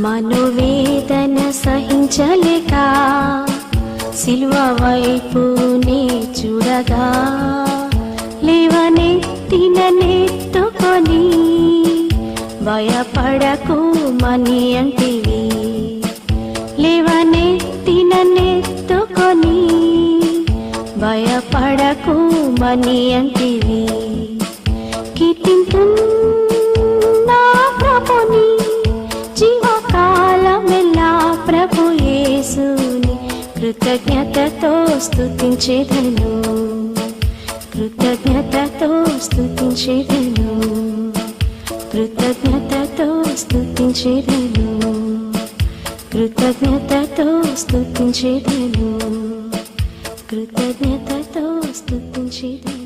మనోవేదన సహించలేక సిలువ వైపునే చూడగా లేవనెత్తిన నెత్తుకొని భయపడకు మని అంటివి. లేవనెత్తిన నెత్తుకొని భయపడకు మని అంటివి. కీర్తింతు నా ప్రభుని జీవకాలమెల్లా ప్రభు యేసుని కృతజ్ఞతతో స్తుతించెదను. కృతజ్ఞతతో స్తుతించెదను. కృతజ్ఞతతో స్తుతించెదను. కృతజ్ఞతతో స్తుతించెదను. కృతజ్ఞతతో స్తుతించెదను.